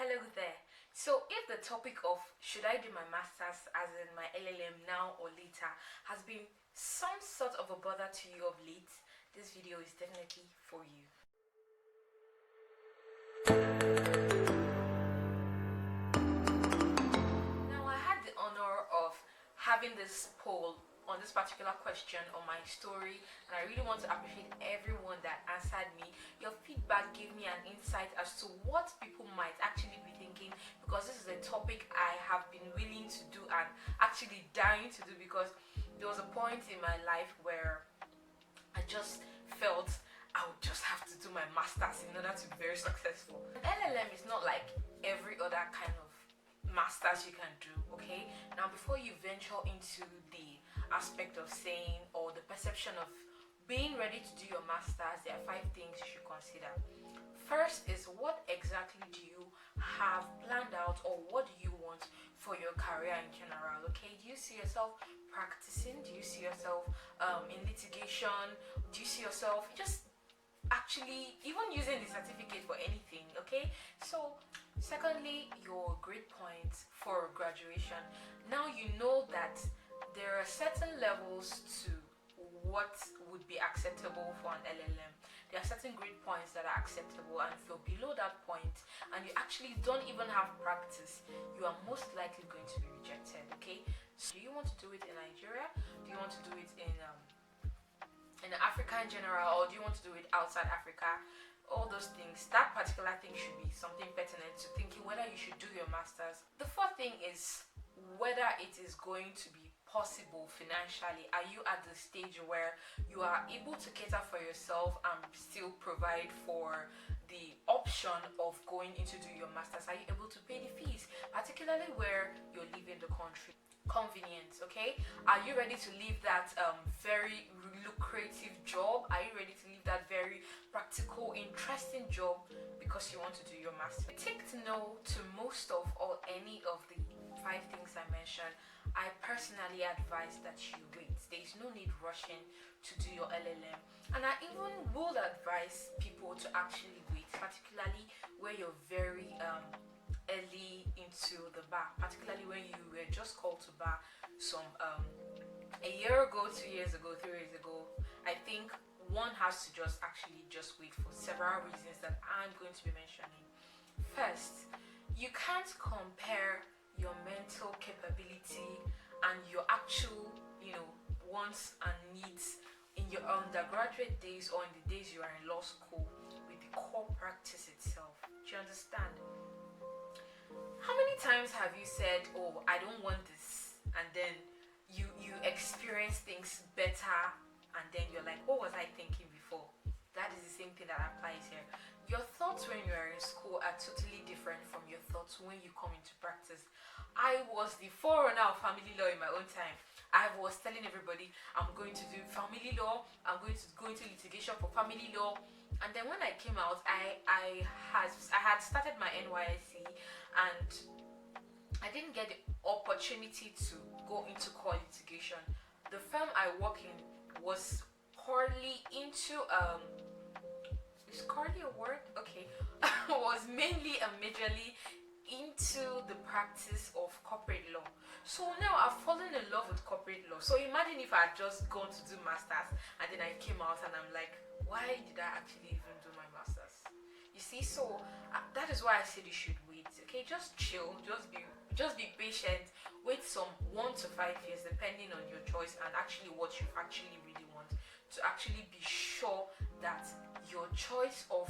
Hello there. So if the topic of should I do my masters as in my LLM now or later has been some sort of a bother to you of late, this video is definitely for you. Now I had the honor of having this poll on this particular question on my story, and I really want to appreciate everyone that answered me. Your feedback gave me an insight as to what people might actually be thinking, because this is a topic I have been willing to do and actually dying to do, because there was a point in my life where I just felt I would just have to do my masters in order to be very successful. LLM is not like every other kind of masters you can do, okay? Now before you venture into the aspect of saying or the perception of being ready to do your masters, there are 5 things you should consider. First is, what exactly do you have planned out, or what do you want for your career in general? Okay, do you see yourself practicing? Do you see yourself in litigation? Do you see yourself just actually even using the certificate for anything? Okay, so secondly, your grade points for graduation. Now you know that there are certain levels to what would be acceptable for an LLM. There are certain grade points that are acceptable, and if you're below that point and you actually don't even have practice, you are most likely going to be rejected. Okay, so do you want to do it in Nigeria? Do you want to do it in Africa in general, or do you want to do it outside Africa? All those things, that particular thing should be something pertinent to thinking whether you should do your masters. The fourth thing is whether it is going to be possible financially. Are you at the stage where you are able to cater for yourself and still provide for the option of going into do your masters? Are you able to pay the fees, particularly where you're leaving the country? Convenience, okay? Are you ready to leave that very lucrative job? Are you ready to leave that very practical, interesting job because you want to do your master? Take no to most of or any of the 5 things I mentioned. I personally advise that you wait. There is no need rushing to do your LLM, and I even would advise people to actually wait, particularly where you're very early into the bar, particularly when you were just called to bar some a year ago, 2 years ago, 3 years ago. I think one has to just wait for several reasons that I'm going to be mentioning. First, you can't compare your mental capability and your actual wants and needs in your undergraduate days or in the days you are in law school with the core practice itself. Do you understand? How many times have you said, oh, I don't want this, and then you experience things better, and then you're like, what was I thinking before? That is the same thing that applies here. Your thoughts when you are in school are totally different from your thoughts when you come into practice. I was the forerunner of family law in my own time. I was telling everybody I'm going to do family law, I'm going to go into litigation for family law. And then when I came out, I had started my NYSC, and I didn't get the opportunity to go into core litigation. The firm I work in was currently into is currently a word? Okay. Was mainly and majorly into the practice of corporate law. So now I've fallen in love with corporate law. So imagine if I had just gone to do masters and then I came out and I'm like, why did I actually even do my masters? You see, so that is why I said you should wait. Okay, just chill, just be patient. Wait some 1 to 5 years, depending on your choice and actually what you actually really want, to actually be sure that your choice of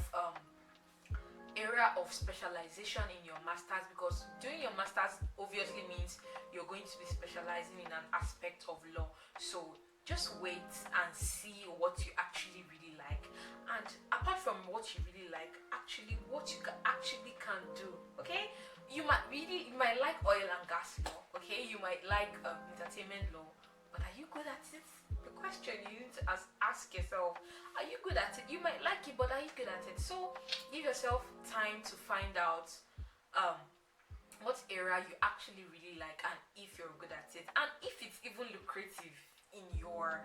area of specialization in your masters, because doing your masters obviously means you're going to be specializing in an aspect of law. So just wait and see what you actually really like, and apart from what you really like, actually what you can do. Okay, you might like oil and gas law, okay, you might like entertainment law, but are you good at it? The question you need to ask yourself, are you good at it? You might like it, but are you good at it? So give yourself time to find out what area you actually really like, and if you're good at it, and if it's even lucrative in your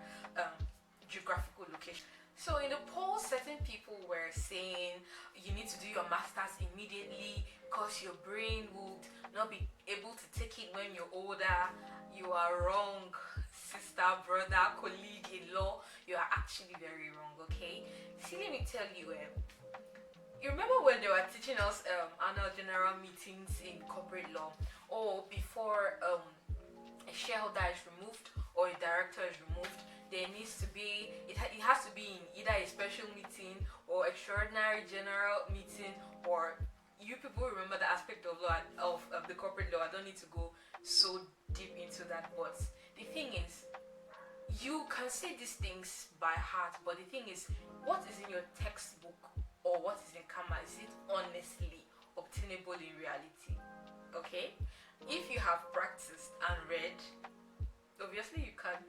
geographical location. So in the poll, certain people were saying you need to do your masters immediately because your brain would not be able to take it when you're older. You are wrong, sister, brother, colleague in law. You are actually very wrong. Okay. See, let me tell you. You remember when they were teaching us annual general meetings in corporate law, or before a shareholder is removed or a director is removed, there needs to be it has to be in either a special meeting or extraordinary general meeting. Or you people remember the aspect of law of the corporate law. I don't need to go so deep into that, but the thing is, you can say these things by heart, but the thing is, what is in your textbook or what is in karma, is it honestly obtainable in reality? Okay, if you have practiced and read, obviously you can't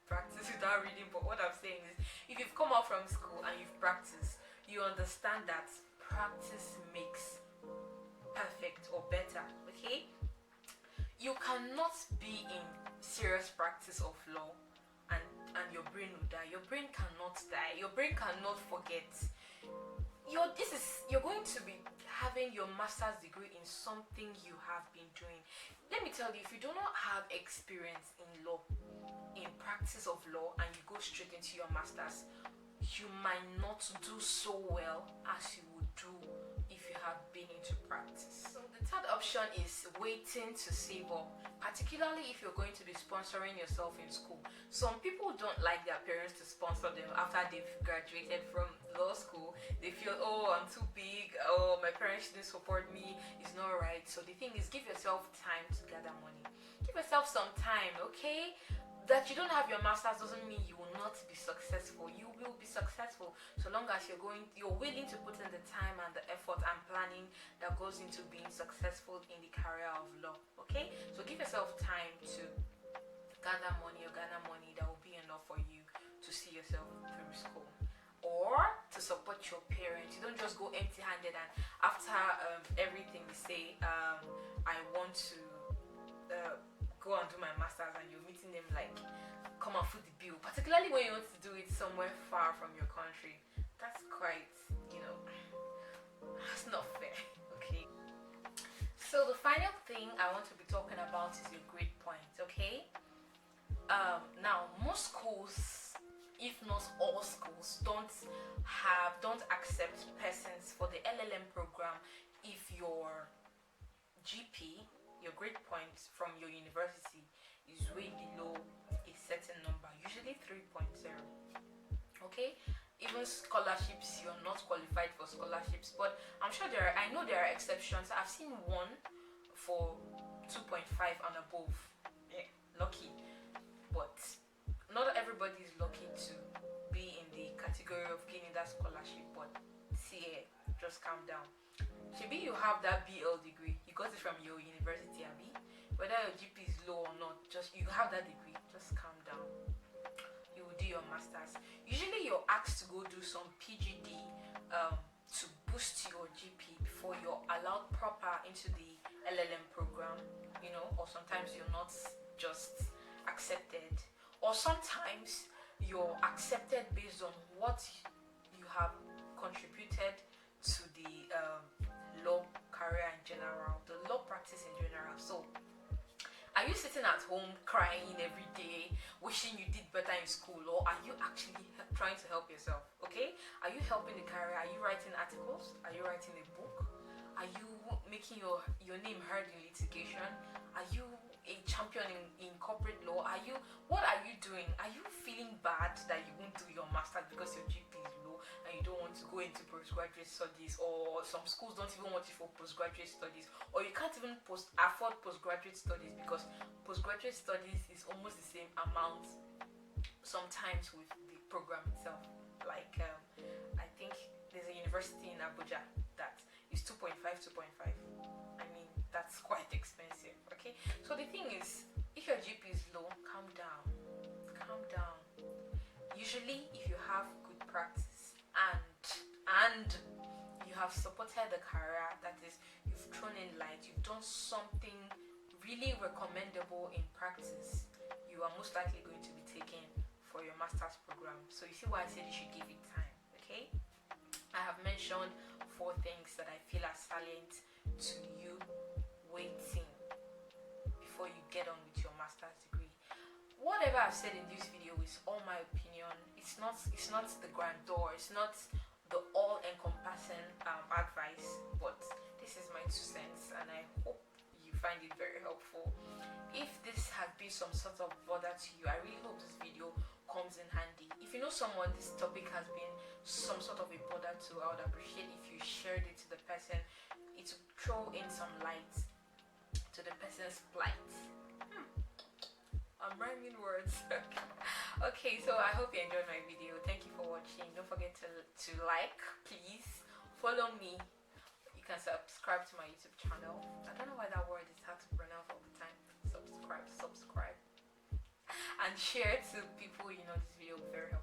practice without reading. But what I'm saying is, if you've come out from school and you've practiced, you understand that practice makes perfect or better. Okay, you cannot be in serious practice of law and your brain will die. Your brain cannot die. Your brain cannot forget. You're going to be having your master's degree in something you have been doing. Let me tell you, if you do not have experience in law, in practice of law, and you go straight into your master's, you might not do so well as you would do if you have been into practice. So the third option is waiting to save up, particularly if you're going to be sponsoring yourself in school. Some people don't like their parents to sponsor them after they've graduated from law school. They feel, oh, I'm too big, oh, my parents didn't support me, it's not right. So the thing is, give yourself time to gather money. Give yourself some time, okay? That you don't have your masters doesn't mean you will not be successful. You will be successful so long as you're willing to put in the time and the effort and planning that goes into being successful in the career of law. Okay, so give yourself time to gather money that will be enough for you to see yourself through school, or to support your parents. You don't just go empty-handed and after everything they say, I want to go and do my masters, and you're meeting them like, come and foot the bill, particularly when you want to do it somewhere far from your country. That's quite, that's not fair. Okay, so the final thing I want to be talking about is your grade point. Okay, now most schools, if not all schools, don't accept persons for the LLM program if your GP, your grade point from your university, is way below a certain number, usually 3.0. Okay, even scholarships, you're not qualified for scholarships, but I know there are exceptions. I've seen one for 2.5 and above. Yeah, lucky, but not everybody is lucky to be in the category of gaining that scholarship. But see, just calm down. Maybe you have that BL degree, you got it from your university, Abi. Whether your GP is low or not, just you have that degree, just calm down. You will do your masters. Usually you're asked to go do some PGD to boost your GP before you're allowed proper into the LLM program, or sometimes you're not just accepted, or sometimes you're accepted based on what you have contributed to the law career in general, the law practice in general. So are you sitting at home crying every day, wishing you did better in school, or are you actually trying to help yourself? Okay, are you helping the career? Are you writing articles? Are you writing a book? Are you making your name heard in litigation? Are you a champion in corporate law? What are you doing? Are you feeling bad that you won't do your master's because your GP is low and you don't want to go into postgraduate studies, or some schools don't even want you for postgraduate studies, or you can't even afford postgraduate studies because postgraduate studies is almost the same amount sometimes with the program itself. Like I think there's a university in Abuja that is 2.5. I mean, that's quite expensive. Okay, so the thing is, if your GP is low, calm down. Usually if you have good practice and you have supported the career, that is, you've thrown in light, you've done something really recommendable in practice, you are most likely going to be taken for your master's program. So you see why I said you should give it time. Okay, I have mentioned 4 things that I feel are salient to you waiting before you get on with your master's degree. Whatever I've said in this video is all my opinion. It's not the grandeur, it's not the all-encompassing advice, but this is my 2 cents, and I hope you find it very helpful. If this has been some sort of bother to you, I really hope this video comes in handy. If you know someone this topic has been some sort of a bother to, I would appreciate if you shared it to the person. It will throw in some light to the person's plight. I'm rhyming words. Okay, so I hope you enjoyed my video. Thank you for watching. Don't forget to like, please. Follow me. You can subscribe to my YouTube channel. I don't know why that word is hard to pronounce all the time. Subscribe. And share to people you know this video will be very helpful.